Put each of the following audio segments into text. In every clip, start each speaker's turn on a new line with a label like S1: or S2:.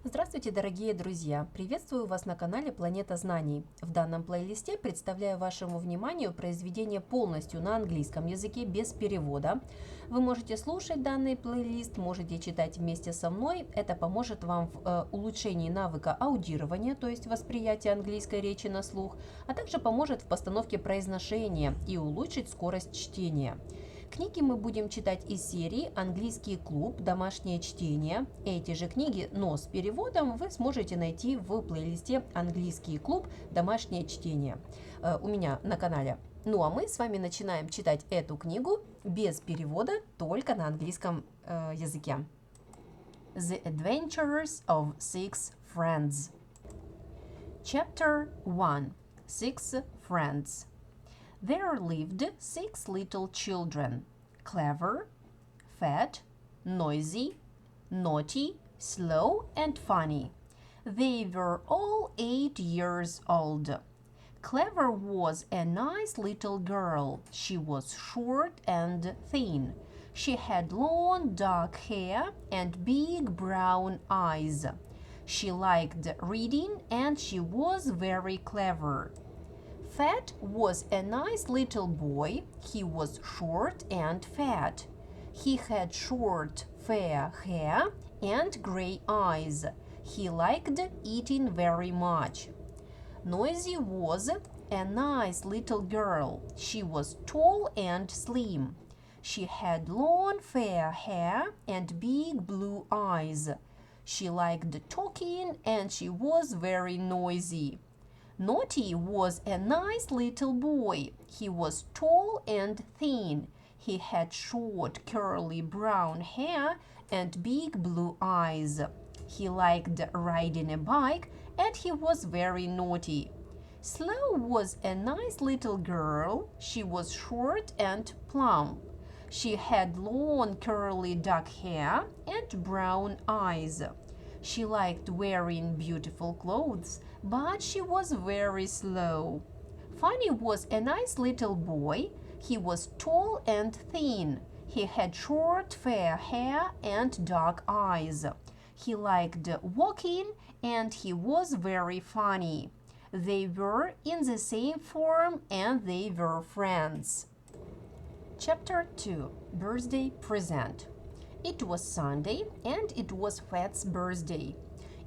S1: Здравствуйте, дорогие друзья! Приветствую вас на канале Планета Знаний. В данном плейлисте представляю вашему вниманию произведение полностью на английском языке без перевода. Вы можете слушать данный плейлист, можете читать вместе со мной. Это поможет вам в улучшении навыка аудирования, то есть восприятия английской речи на слух, а также поможет в постановке произношения и улучшить скорость чтения. Книги мы будем читать из серии «Английский клуб. Домашнее чтение». Эти же книги, но с переводом, вы сможете найти в плейлисте «Английский клуб. Домашнее чтение» у меня на канале. Ну а мы с вами начинаем читать эту книгу без перевода, только на английском языке. The Adventures of Six Friends. Chapter 1. Six Friends. There lived 6 little children, clever, fat, noisy, naughty, slow, and funny. They were all 8 years old. Clever was a nice little girl. She was short and thin. She had long dark hair and big brown eyes. She liked reading and she was very clever. Fat was a nice little boy. He was short and fat. He had short, fair hair and gray eyes. He liked eating very much. Noisy was a nice little girl. She was tall and slim. She had long, fair hair and big blue eyes. She liked talking and she was very noisy. Naughty was a nice little boy. He was tall and thin. He had short, curly brown hair and big blue eyes. He liked riding a bike and he was very naughty. Slow was a nice little girl. She was short and plump. She had long, curly dark hair and brown eyes. She liked wearing beautiful clothes, but she was very slow. Funny was a nice little boy. He was tall and thin. He had short, fair hair and dark eyes. He liked walking and he was very funny. They were in the same form and they were friends. Chapter 2. Birthday Present. It was Sunday and it was Fat's birthday.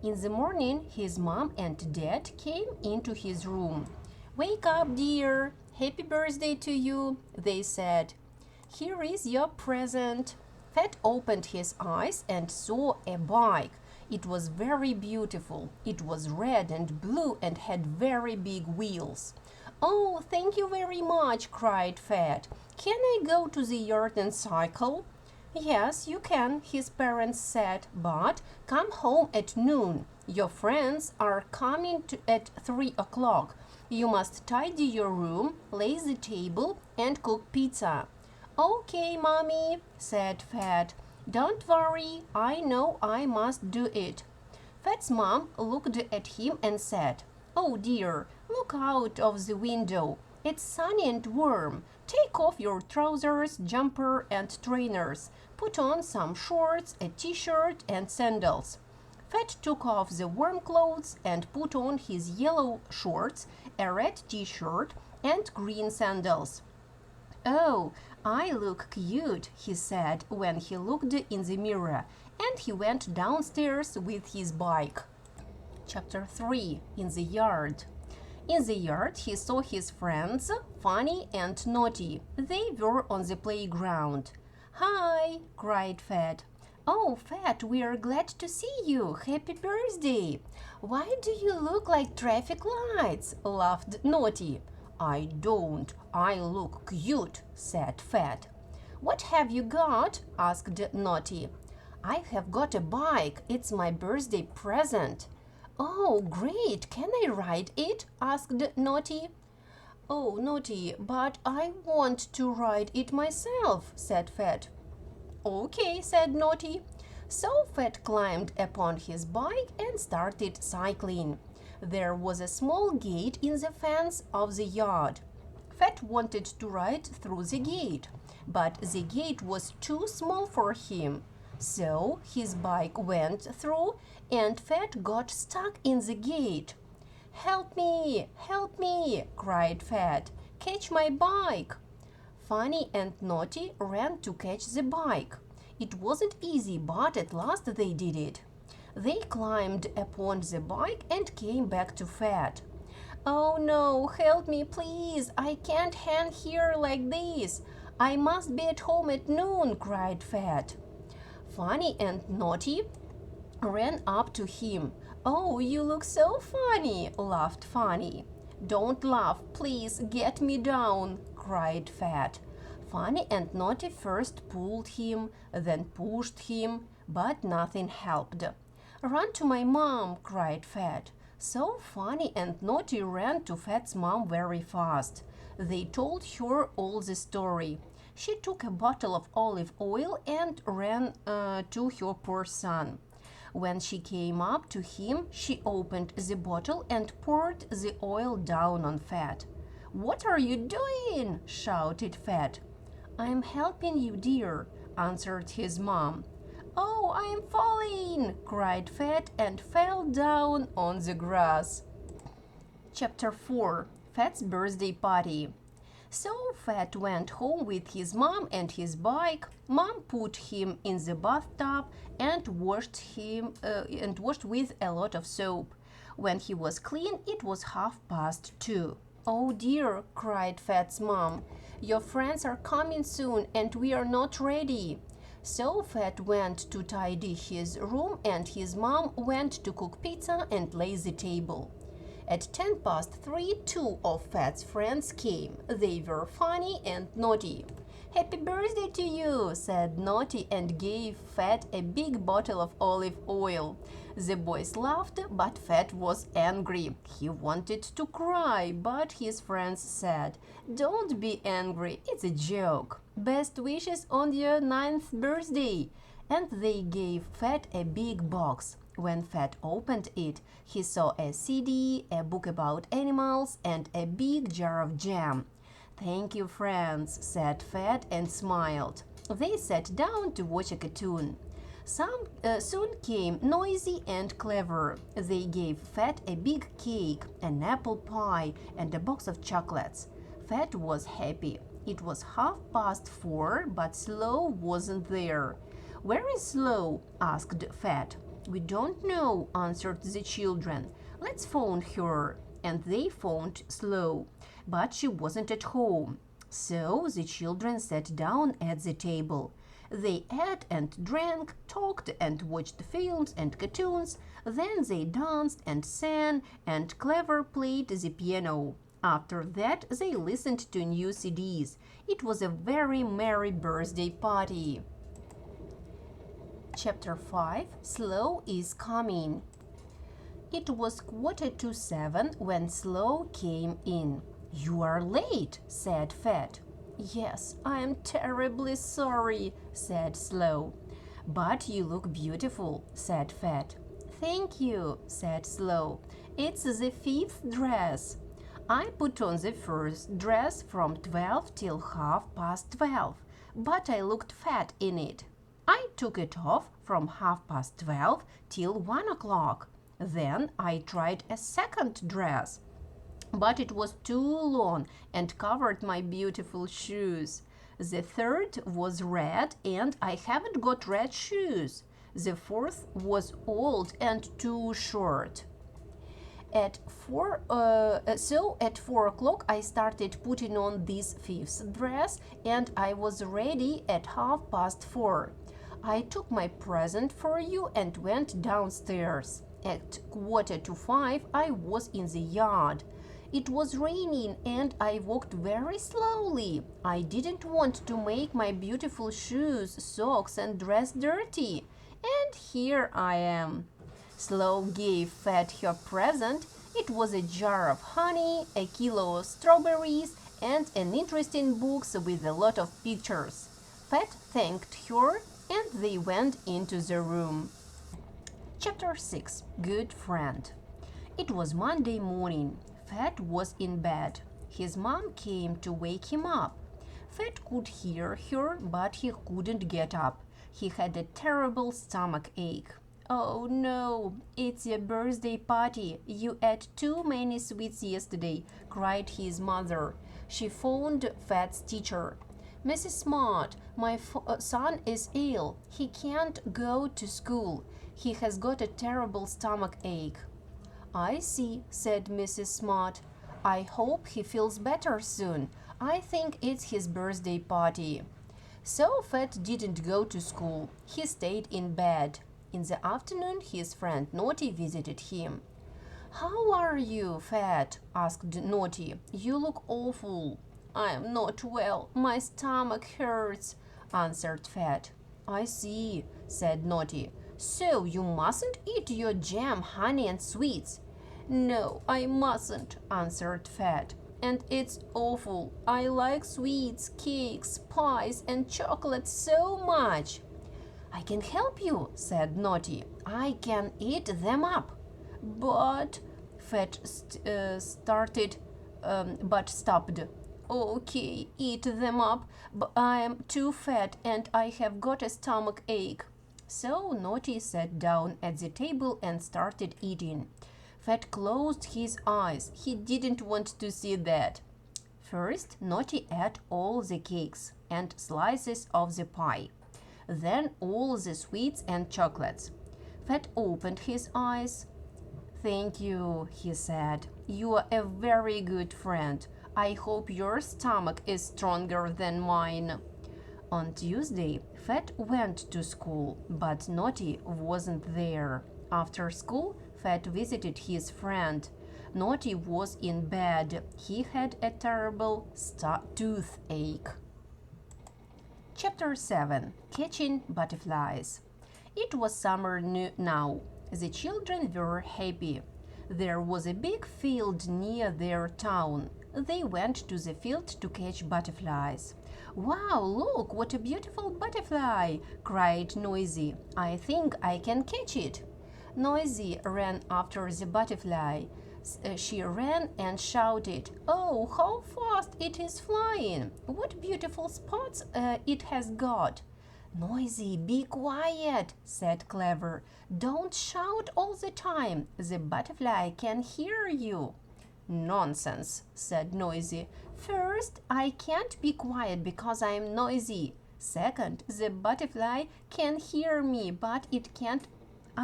S1: In the morning, his mom and dad came into his room. "Wake up, dear! Happy birthday to you," they said. "Here is your present." Fat opened his eyes and saw a bike. It was very beautiful. It was red and blue and had very big wheels. "Oh, thank you very much," cried Fat. "Can I go to the yard and cycle?" "Yes, you can," his parents said, "but come home at noon. Your friends are coming at 3 o'clock. You must tidy your room, lay the table, and cook pizza." "Okay, Mommy," said Fat. "Don't worry, I know I must do it." Fat's mom looked at him and said, "Oh dear, look out of the window. It's sunny and warm. Take off your trousers, jumper, and trainers. Put on some shorts, a t-shirt, and sandals." Fat took off the warm clothes and put on his yellow shorts, a red t-shirt, and green sandals. "Oh, I look cute," he said when he looked in the mirror, and he went downstairs with his bike. Chapter 3. In the Yard. In the yard, he saw his friends, Funny and Naughty. They were on the playground. "Hi!" cried Fat. "Oh, Fat, we are glad to see you. Happy birthday!" "Why do you look like traffic lights?" laughed Naughty. "I don't. I look cute," said Fat. "What have you got?" asked Naughty. "I have got a bike. It's my birthday present." "Oh, great! Can I ride it?" asked Naughty. "Oh, Naughty, but I want to ride it myself," said Fat. "Okay," said Naughty. So Fat climbed upon his bike and started cycling. There was a small gate in the fence of the yard. Fat wanted to ride through the gate, but the gate was too small for him. So his bike went through and Fat got stuck in the gate. Help me! Help me! cried Fat. Catch my bike! Funny and Naughty ran to catch the bike. It wasn't easy, but at last they did it. They climbed upon the bike and came back to Fat. Oh no, help me please, I can't hang here like this. I must be at home at noon, cried Fat. Funny and Naughty ran up to him. Oh, you look so funny, laughed Funny. Don't laugh, please get me down, cried Fat. Funny and Naughty first pulled him, then pushed him, but nothing helped. Run to my mom, cried Fat. So Funny and Naughty ran to Fat's mom very fast. They told her all the story. She took a bottle of olive oil and ran to her poor son. When she came up to him, she opened the bottle and poured the oil down on Fat. What are you doing? Shouted Fat. I'm helping you, dear, answered his mom. Oh, I'm falling, cried Fat and fell down on the grass. Chapter 4. Fat's birthday party. So Fat went home with his mom and his bike. Mom put him in the bathtub and washed with a lot of soap. When he was clean, it was 2:30. Oh dear, cried Fat's mom. Your friends are coming soon and we are not ready. So Fat went to tidy his room and his mom went to cook pizza and lay the table. At 3:10, 2 of Fat's friends came. They were Funny and Naughty. Happy birthday to you, said Naughty and gave Fat a big bottle of olive oil. The boys laughed, but Fat was angry. He wanted to cry, but his friends said, Don't be angry, it's a joke. Best wishes on your 9th birthday. And they gave Fat a big box. When Fat opened it, he saw a CD, a book about animals, and a big jar of jam. Thank you, friends, said Fat and smiled. They sat down to watch a cartoon. Soon came Noisy and Clever. They gave Fat a big cake, an apple pie, and a box of chocolates. Fat was happy. It was 4:30, but Slow wasn't there. Where is Slow? Asked Fat. We don't know, answered the children. Let's phone her. And they phoned Slow, but she wasn't at home. So the children sat down at the table. They ate and drank, talked and watched films and cartoons. Then they danced and sang, and Clever played the piano. After that, they listened to new CDs. It was a very merry birthday party. Chapter 5. Slow is coming. It was 7:15 when Slow came in. You are late, said Fat. Yes, I am terribly sorry, said Slow. But you look beautiful, said Fat. Thank you, said Slow. It's the 5th dress. I put on the first dress from 12 till 12:30, but I looked fat in it. I took it off from 12:30 till 1 o'clock. Then I tried a second dress, but it was too long and covered my beautiful shoes. The third was red and I haven't got red shoes. The fourth was old and too short. At 4 o'clock I started putting on this 5th dress and I was ready at 4:30. I took my present for you and went downstairs. At 4:45 I was in the yard. It was raining and I walked very slowly. I didn't want to make my beautiful shoes, socks and dress dirty. And here I am. Slow gave Fat her present. It was a jar of honey, a kilo of strawberries, and an interesting book with a lot of pictures. Fat thanked her and they went into the room. Chapter 6. Good Friend. It was Monday morning. Fat was in bed. His mom came to wake him up. Fat could hear her, but he couldn't get up. He had a terrible stomach ache. "Oh no, it's your birthday party. You ate too many sweets yesterday," cried his mother. She phoned Fat's teacher. "Mrs. Smart, my son is ill. He can't go to school. He has got a terrible stomach ache." "I see," said Mrs. Smart. "I hope he feels better soon. I think it's his birthday party." So Fat didn't go to school. He stayed in bed. In the afternoon, his friend Naughty visited him. "How are you, Fat?" asked Naughty. "You look awful." "I am not well. My stomach hurts," answered Fat. "I see," said Naughty. "So you mustn't eat your jam, honey, and sweets." "No, I mustn't," answered Fat. "And it's awful. I like sweets, cakes, pies, and chocolate so much." "I can help you," said Naughty. "I can eat them up." "But," Fat started, but stopped. "Okay, eat them up, but I am too fat and I have got a stomach ache." So Naughty sat down at the table and started eating. Fat closed his eyes. He didn't want to see that. First, Naughty ate all the cakes and slices of the pie. Then all the sweets and chocolates. Fat opened his eyes. "Thank you," he said. "You are a very good friend. I hope your stomach is stronger than mine." On Tuesday, Fat went to school, but Naughty wasn't there. After school, Fat visited his friend. Naughty was in bed. He had a terrible toothache. Chapter 7. Catching Butterflies. It was summer now. The children were happy. There was a big field near their town. They went to the field to catch butterflies. "Wow, look, what a beautiful butterfly!" cried Noisy. "I think I can catch it." Noisy ran after the butterfly. She ran and shouted, "Oh, how fast it is flying! What beautiful spots it has got!" "Noisy, be quiet," said Clever. "Don't shout all the time. The butterfly can hear you." "Nonsense," said Noisy. "First, I can't be quiet because I am noisy. Second, the butterfly can hear me, but it can't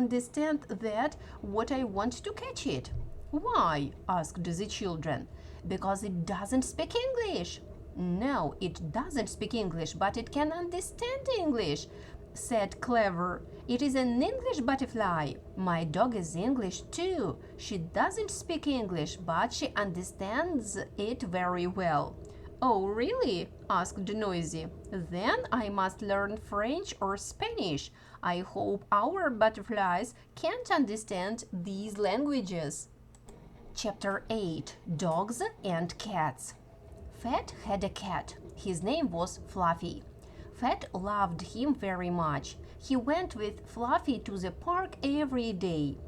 S1: understand that what I want to catch it." "Why?" asked the children. "Because it doesn't speak English." "No, it doesn't speak English, but it can understand English," said Clever. "It is an English butterfly. My dog is English too. She doesn't speak English, but she understands it very well." "Oh, really?" asked Noisy. "Then I must learn French or Spanish. I hope our butterflies can't understand these languages." Chapter 8. Dogs and Cats. Fat had a cat. His name was Fluffy. Fat loved him very much. He went with Fluffy to the park every day.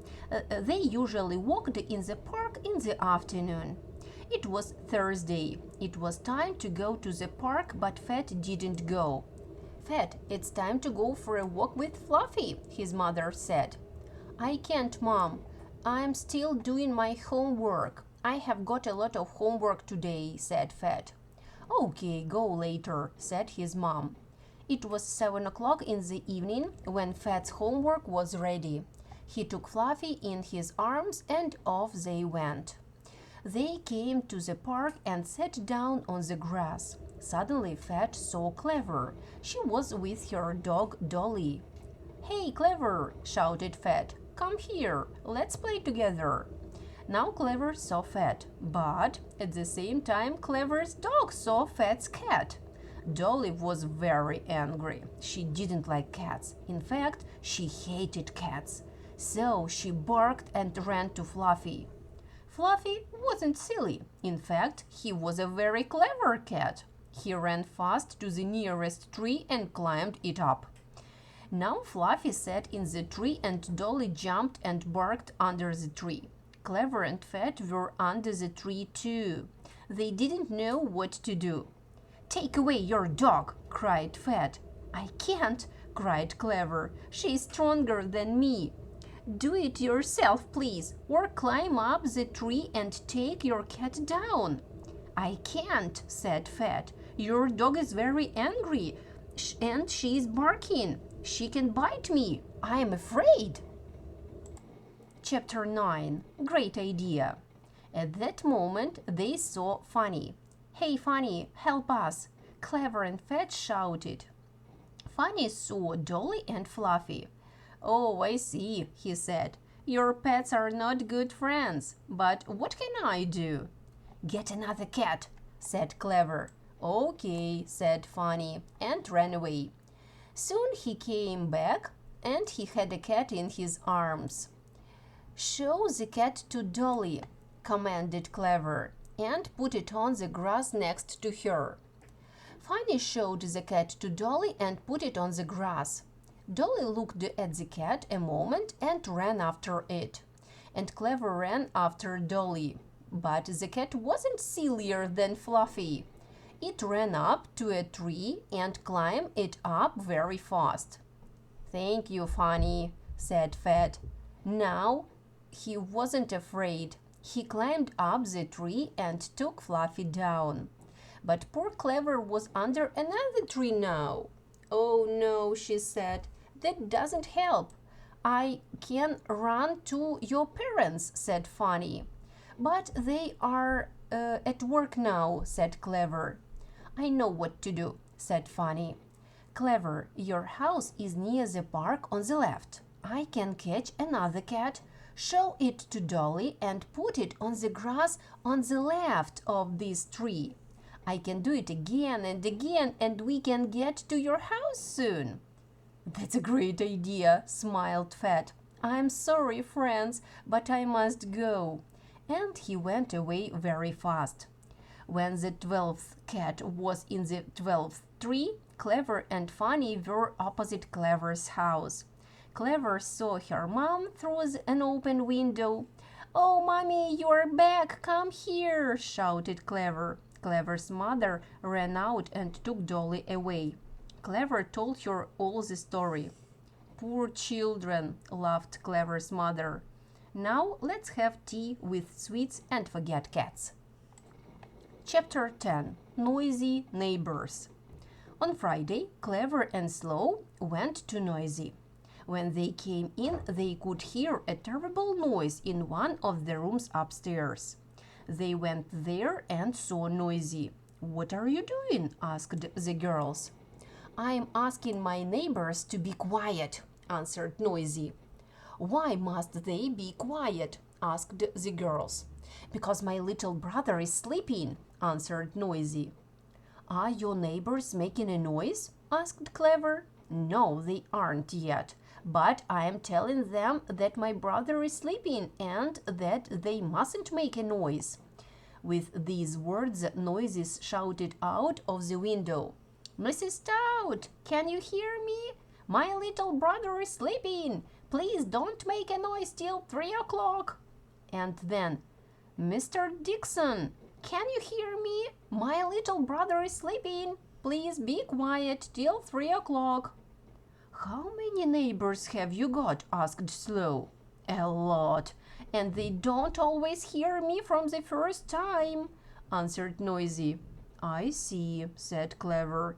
S1: They usually walked in the park in the afternoon. It was Thursday. It was time to go to the park, but Fat didn't go. "Fat, it's time to go for a walk with Fluffy," his mother said. "I can't, Mom. I'm still doing my homework. I have got a lot of homework today," said Fat. "Okay, go later," said his mom. It was 7 o'clock in the evening when Fat's homework was ready. He took Fluffy in his arms and off they went. They came to the park and sat down on the grass. Suddenly Fat saw Clever. She was with her dog Dolly. "Hey, Clever!" shouted Fat. "Come here, let's play together." Now Clever saw Fat, but at the same time Clever's dog saw Fat's cat. Dolly was very angry. She didn't like cats. In fact, she hated cats. So she barked and ran to Fluffy. Fluffy wasn't silly. In fact, he was a very clever cat. He ran fast to the nearest tree and climbed it up. Now Fluffy sat in the tree and Dolly jumped and barked under the tree. Clever and Fat were under the tree too. They didn't know what to do. "Take away your dog!" cried Fat. "I can't," cried Clever. "She's stronger than me." "Do it yourself, please, or climb up the tree and take your cat down." "I can't," said Fat. "Your dog is very angry and she's barking. She can bite me. I am afraid." Chapter 9. Great idea. At that moment they saw Funny. "Hey, Funny, help us!" Clever and Fat shouted. Funny saw Dolly and Fluffy. "Oh, I see," he said. "Your pets are not good friends. But what can I do?" "Get another cat," said Clever. "Okay," said Funny, and ran away. Soon he came back, and he had a cat in his arms. "Show the cat to Dolly," commanded Clever, and put it on the grass next to her. Funny showed the cat to Dolly and put it on the grass. Dolly looked at the cat a moment and ran after it. And Clever ran after Dolly. But the cat wasn't sillier than Fluffy. It ran up to a tree and climbed it up very fast. "Thank you, Funny," said Fat. Now he wasn't afraid. He climbed up the tree and took Fluffy down. But poor Clever was under another tree now. "Oh no," she said, "that doesn't help." "I can run to your parents," said Funny. "But they are at work now," said Clever. "I know what to do," said Funny. "Clever, your house is near the park on the left. I can catch another cat, show it to Dolly, and put it on the grass on the left of this tree. I can do it again and again, and we can get to your house soon." "That's a great idea," smiled Fat. "I'm sorry, friends, but I must go." And he went away very fast. When the 12th cat was in the 12th tree, Clever and Funny were opposite Clever's house. Clever saw her mom through an open window. "Oh, Mommy, you're back! Come here!" shouted Clever. Clever's mother ran out and took Dolly away. Clever told her all the story. "Poor children," laughed Clever's mother. "Now let's have tea with sweets and forget cats." Chapter 10. Noisy Neighbors. On Friday, Clever and Slow went to Noisy. When they came in, they could hear a terrible noise in one of the rooms upstairs. They went there and saw Noisy. "What are you doing?" asked the girls. "I'm asking my neighbors to be quiet," answered Noisy. "Why must they be quiet?" asked the girls. "Because my little brother is sleeping," answered Noisy. "Are your neighbors making a noise?" asked Clever. "No, they aren't yet, but I am telling them that my brother is sleeping and that they mustn't make a noise." With these words, Noisy shouted out of the window, "Mrs. Stout, can you hear me? My little brother is sleeping. Please don't make a noise till 3 o'clock." And then, "Mr. Dixon, can you hear me? My little brother is sleeping. Please be quiet till 3 o'clock." "How many neighbors have you got?" asked Slow. "A lot, and they don't always hear me from the first time," answered Noisy. "I see," said Clever.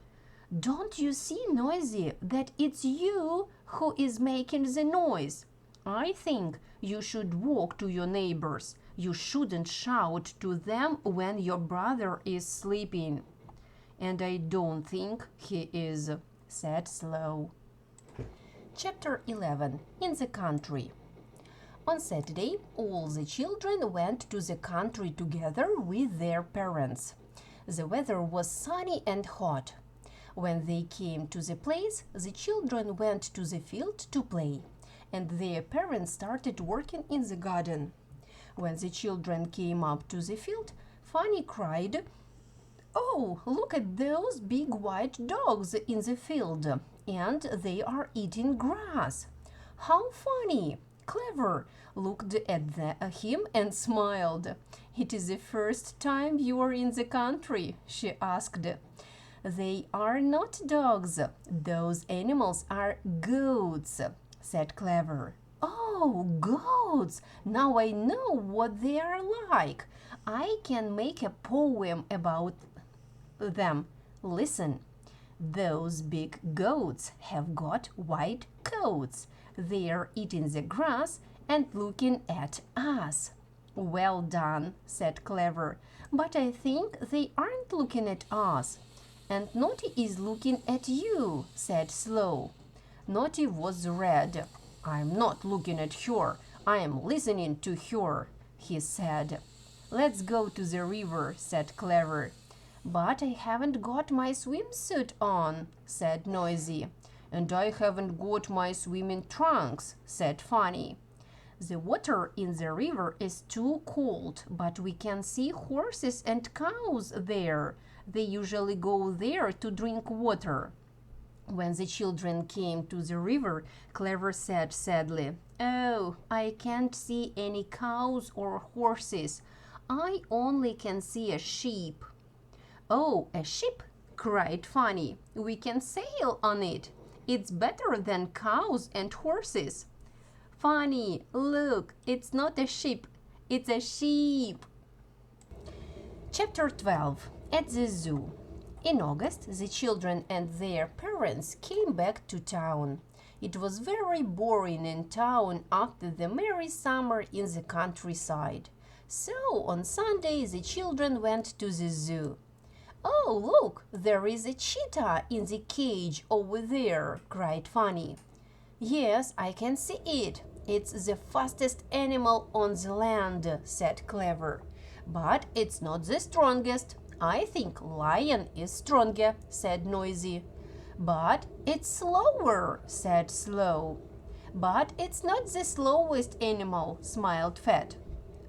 S1: "Don't you see, Noisy, that it's you who is making the noise? I think you should walk to your neighbors. You shouldn't shout to them when your brother is sleeping." "And I don't think he is," said Slow. Chapter 11. In the Country. On Saturday, all the children went to the country together with their parents. The weather was sunny and hot. When they came to the place, the children went to the field to play, and their parents started working in the garden. When the children came up to the field, Funny cried, "Oh, look at those big white dogs in the field, and they are eating grass. How funny!" Clever looked at him and smiled. "It is the first time you are in the country?" she asked. They are not dogs. Those animals are goats, said Clever. Oh, goats! Now I know what they are like. I can make a poem about them. Listen. Those big goats have got white coats. They're eating the grass and looking at us. Well done, said Clever, but I think they aren't looking at us. And Naughty is looking at you, said Slow. Naughty was red. I'm not looking at her. I am listening to her, he said. Let's go to the river, said Clever. But I haven't got my swimsuit on, said Noisy. And I haven't got my swimming trunks, said Funny. The water in the river is too cold, but we can see horses and cows there. They usually go there to drink water. When the children came to the river, Clever said sadly, Oh, I can't see any cows or horses. I only can see a sheep. Oh, a ship, cried Funny. We can sail on it. It's better than cows and horses. Funny, look, it's not a ship, it's a sheep. Chapter 12. At the zoo. In August, the children and their parents came back to town. It was very boring in town after the merry summer in the countryside. So on Sunday, the children went to the zoo. Oh, look, there is a cheetah in the cage over there, cried Funny. Yes, I can see it. It's the fastest animal on the land, said Clever. But it's not the strongest. I think lion is stronger, said Noisy. But it's slower, said Slow. But it's not the slowest animal, smiled Fat.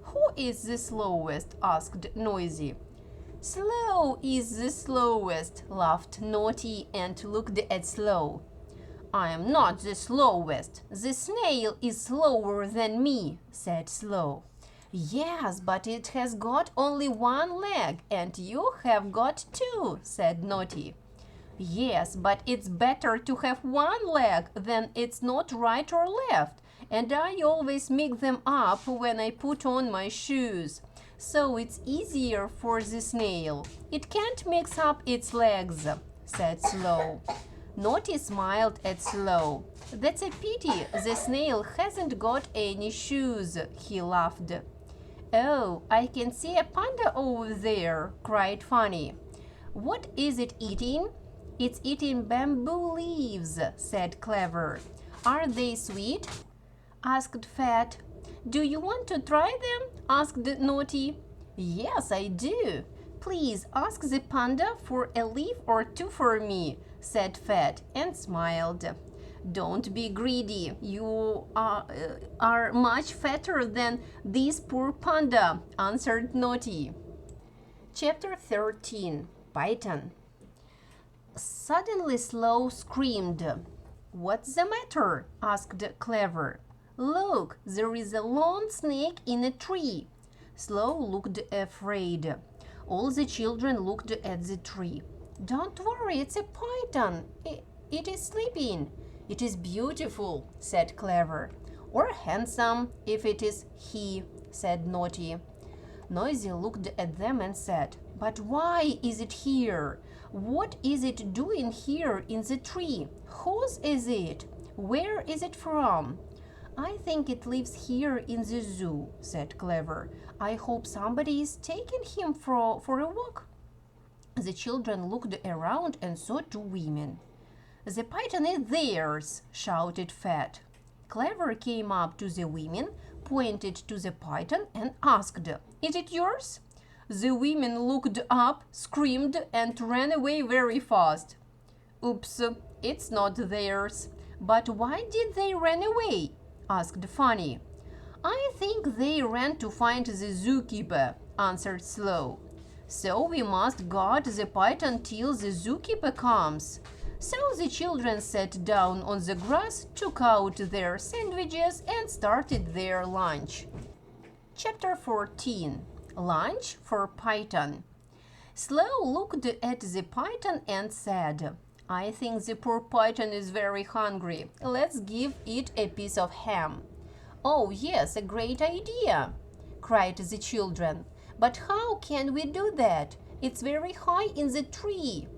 S1: Who is the slowest? Asked Noisy. Slow is the slowest, laughed Naughty and looked at Slow. I am not the slowest. The snail is slower than me, said Slow. Yes, but it has got only one leg, and you have got two, said Naughty. Yes, but it's better to have one leg than it's not right or left, and I always mix them up when I put on my shoes. So it's easier for the snail. It can't mix up its legs, said Slow. Naughty smiled at Slow. That's a pity, the snail hasn't got any shoes, he laughed. Oh, I can see a panda over there, cried Funny. What is it eating? It's eating bamboo leaves, said Clever. Are they sweet? Asked Fat. Do you want to try them? Asked Naughty. Yes, I do. Please ask the panda for a leaf or two for me, said Fat and smiled. Don't be greedy. You are much fatter than this poor panda, answered Naughty. Chapter 13. Python. Suddenly Slow screamed. What's the matter? Asked Clever. Look, there is a long snake in a tree. Slow looked afraid. All the children looked at the tree. Don't worry, it's a python. It is sleeping. It is beautiful, said Clever. Or handsome, if it is he, said Naughty. Noisy looked at them and said, But why is it here? What is it doing here in the tree? Whose is it? Where is it from? I think it lives here in the zoo, said Clever. I hope somebody is taking him for a walk. The children looked around and saw two women. The python is theirs, shouted Fat. Clever came up to the women, pointed to the python and asked, Is it yours? The women looked up, screamed and ran away very fast. Oops, it's not theirs. But why did they run away? Asked Funny. I think they ran to find the zookeeper, answered Slow. So we must guard the python till the zookeeper comes. So the children sat down on the grass, took out their sandwiches and started their lunch. Chapter 14. Lunch for Python. Slow looked at the python and said, I think the poor python is very hungry. Let's give it a piece of ham. Oh, yes, a great idea, cried the children. But how can we do that? It's very high in the tree.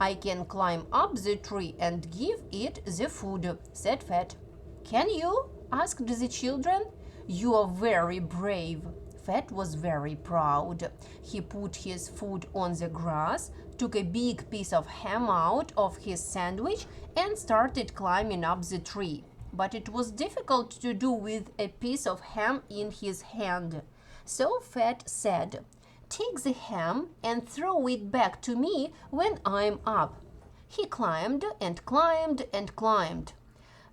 S1: I can climb up the tree and give it the food, said Fat. Can you? Asked the children. You are very brave. Fat was very proud. He put his foot on the grass, took a big piece of ham out of his sandwich, and started climbing up the tree. But it was difficult to do with a piece of ham in his hand. So Fat said, Take the ham and throw it back to me when I'm up. He climbed and climbed and climbed.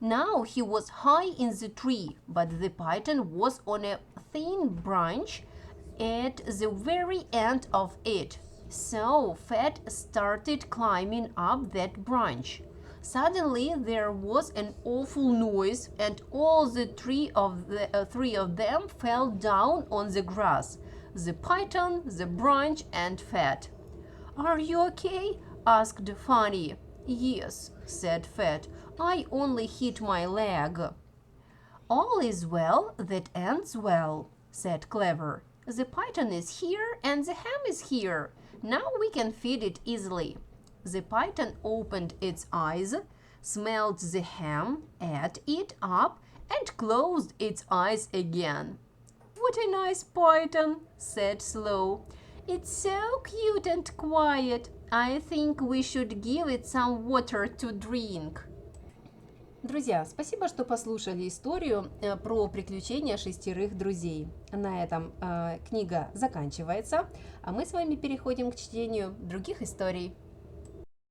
S1: Now he was high in the tree, but the python was on a thin branch at the very end of it. So Fat started climbing up that branch. Suddenly there was an awful noise, and all the three of them fell down on the grass. The python, the branch, and Fat. Are you okay? Asked Funny. Yes, said Fat. I only hit my leg. All is well that ends well, said Clever. The python is here and the ham is here. Now we can feed it easily. The python opened its eyes, smelled the ham, ate it up, and closed its eyes again. What a nice python, said Slow. It's so cute and quiet. I think we should give it some water to drink. Друзья, спасибо, что послушали историю про приключения шестерых друзей. На этом книга заканчивается, а мы с вами переходим к чтению других историй.